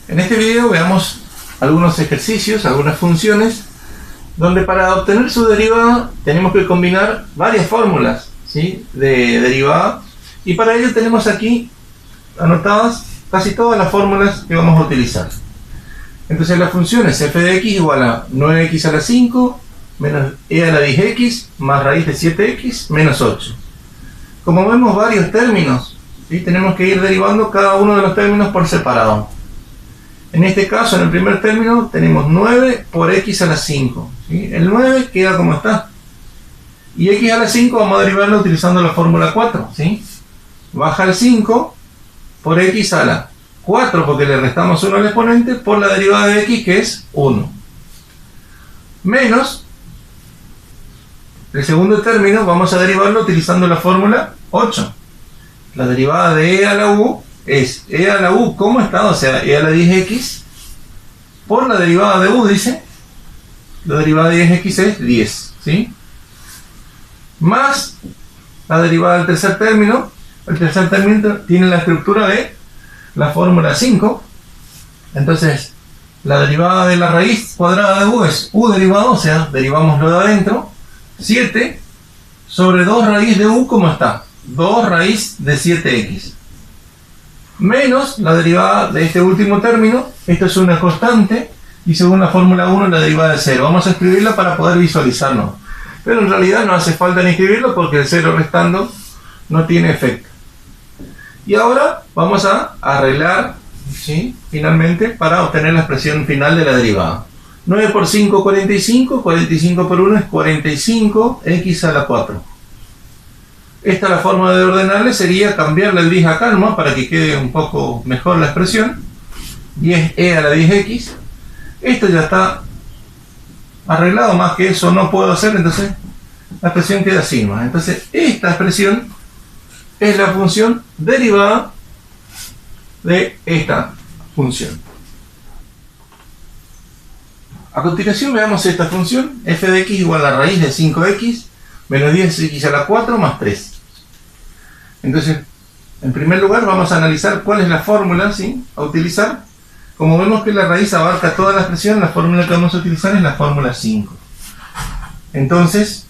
En este video veamos algunos ejercicios, algunas funciones, donde para obtener su derivada tenemos que combinar varias fórmulas, ¿sí?, de derivada, y para ello tenemos aquí anotadas casi todas las fórmulas que vamos a utilizar. Entonces la función es f de x igual a 9x a la 5 menos e a la 10x más raíz de 7x menos 8. Como vemos varios términos, ¿sí?, tenemos que ir derivando cada uno de los términos por separado. En este caso, en el primer término, tenemos 9 por x a la 5. ¿Sí? El 9 queda como está. Y x a la 5 vamos a derivarlo utilizando la fórmula 4. ¿Sí? Baja el 5 por x a la 4, porque le restamos 1 al exponente, por la derivada de x, que es 1. Menos el segundo término, vamos a derivarlo utilizando la fórmula 8. La derivada de e a la u es e a la u como está, o sea, e a la 10x, por la derivada de u, dice, la derivada de 10x es 10, ¿sí? Más la derivada del tercer término. El tercer término tiene la estructura de la fórmula 5, entonces la derivada de la raíz cuadrada de u es u derivado, o sea, derivamos lo de adentro, 7 sobre 2 raíz de u como está, 2 raíz de 7x. Menos la derivada de este último término, esto es una constante, y según la fórmula 1 la derivada de 0. Vamos a escribirla para poder visualizarlo. Pero en realidad no hace falta ni escribirlo porque el 0 restando no tiene efecto. Y ahora vamos a arreglar, ¿sí?, finalmente, para obtener la expresión final de la derivada. 9 por 5, 45, 45 por 1 es 45x a la 4. Esta, la forma de ordenarle sería cambiarle el 10 acá nomás para que quede un poco mejor la expresión. 10e a la 10x. Esto ya está arreglado, más que eso no puedo hacer, entonces la expresión queda así nomás. Entonces esta expresión es la función derivada de esta función. A continuación veamos esta función, f de x igual a la raíz de 5x menos 10x a la 4 más 3. Entonces, en primer lugar vamos a analizar cuál es la fórmula, ¿sí?, a utilizar. Como vemos que la raíz abarca toda la expresión, la fórmula que vamos a utilizar es la fórmula 5. Entonces,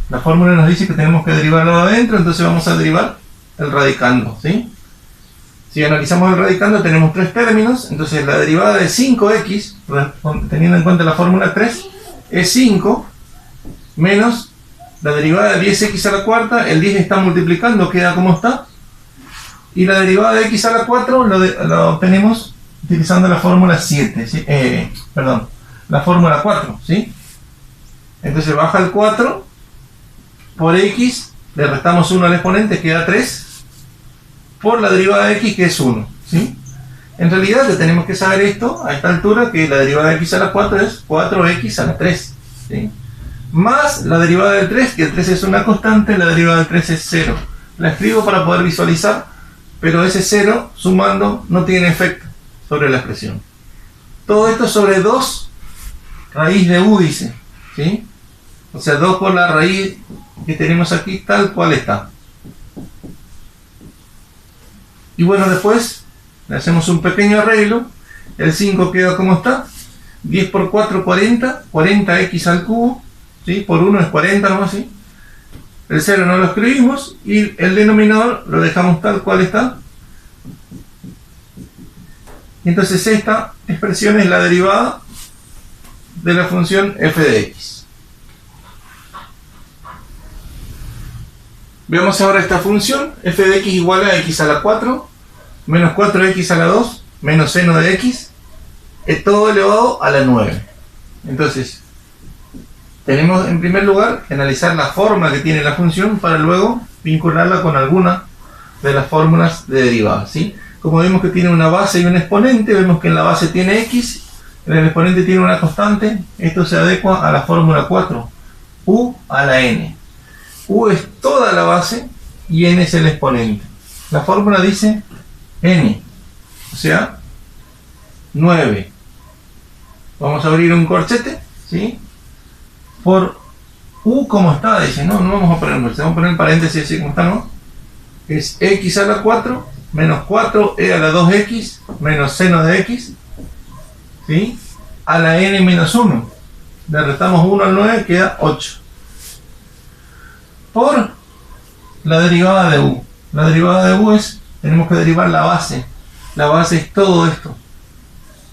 la fórmula nos dice que tenemos que derivarlo de adentro, entonces vamos a derivar el radicando, ¿sí? Si analizamos el radicando tenemos tres términos, entonces la derivada de 5x, teniendo en cuenta la fórmula 3, es 5 menos la derivada de 10x a la cuarta, el 10 está multiplicando, queda como está, y la derivada de x a la 4 lo obtenemos utilizando la fórmula 7, ¿sí? La fórmula 4, ¿sí? Entonces baja el 4 por x, le restamos 1 al exponente, queda 3, por la derivada de x, que es 1, ¿sí? En realidad ya tenemos que saber esto a esta altura, que la derivada de x a la 4 es 4x a la 3, ¿sí?, más la derivada del 3, que el 3 es una constante, la derivada del 3 es 0. La escribo para poder visualizar, pero ese 0 sumando no tiene efecto sobre la expresión. Todo esto sobre 2 raíz de u, dice, ¿sí? O sea, 2 por la raíz que tenemos aquí, tal cual está. Y bueno, después le hacemos un pequeño arreglo. El 5 queda como está. 10 por 4, 40. 40x al cubo. ¿Sí? Por 1 es 40 nomás, ¿sí? El 0 no lo escribimos y el denominador lo dejamos tal cual está. Y entonces esta expresión es la derivada de la función f de x. Veamos ahora esta función, f de x igual a x a la 4 menos 4x a la 2 menos seno de x, es todo elevado a la 9. Entonces, tenemos en primer lugar que analizar la forma que tiene la función para luego vincularla con alguna de las fórmulas de derivada, ¿sí? Como vemos que tiene una base y un exponente, vemos que en la base tiene x, en el exponente tiene una constante, esto se adecua a la fórmula 4, u a la n. U es toda la base y n es el exponente. La fórmula dice n, o sea, 9. Vamos a abrir un corchete, ¿sí?, por u como está, dice, no vamos a poner, vamos a poner paréntesis así como está, ¿no? Es x a la 4 menos 4e a la 2x menos seno de x, ¿sí? A la n menos 1. Le restamos 1 al 9, queda 8. Por la derivada de u. La derivada de u es, tenemos que derivar la base. La base es todo esto.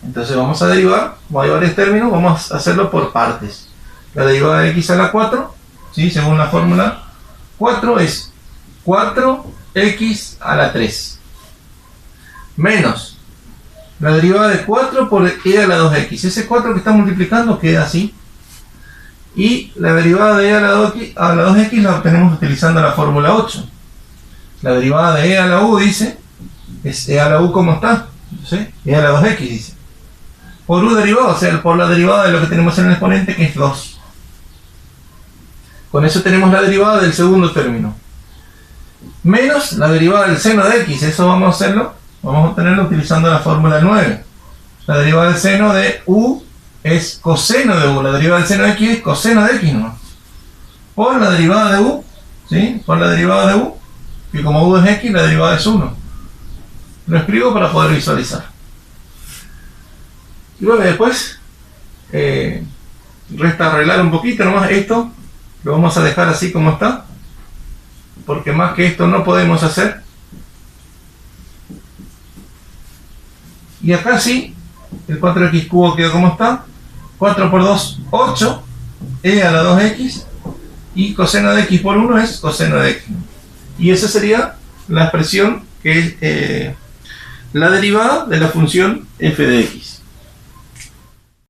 Entonces vamos a derivar, hay varios términos, vamos a hacerlo por partes. La derivada de x a la 4, ¿sí? Según la fórmula 4 es 4x a la 3. Menos la derivada de 4 por e a la 2x. Ese 4 que está multiplicando queda así. Y la derivada de e a la 2x la obtenemos utilizando la fórmula 8. La derivada de e a la u dice, es e a la u como está, ¿sí? E a la 2x dice. Por u derivado, o sea, por la derivada de lo que tenemos en el exponente, que es 2. Con eso tenemos la derivada del segundo término. Menos la derivada del seno de x, eso vamos a hacerlo, vamos a obtenerlo utilizando la fórmula 9. La derivada del seno de u es coseno de u, la derivada del seno de x es coseno de x, ¿no? Por la derivada de u, ¿sí? Por la derivada de u, que como u es x, la derivada es 1. Lo escribo para poder visualizar. Y bueno, después resta arreglar un poquito nomás esto, lo vamos a dejar así como está, porque más que esto no podemos hacer. Y acá sí, el 4x cubo queda como está. 4 por 2, 8, e a la 2x, y coseno de x por 1 es coseno de x. Y esa sería la expresión que es la derivada de la función f de x.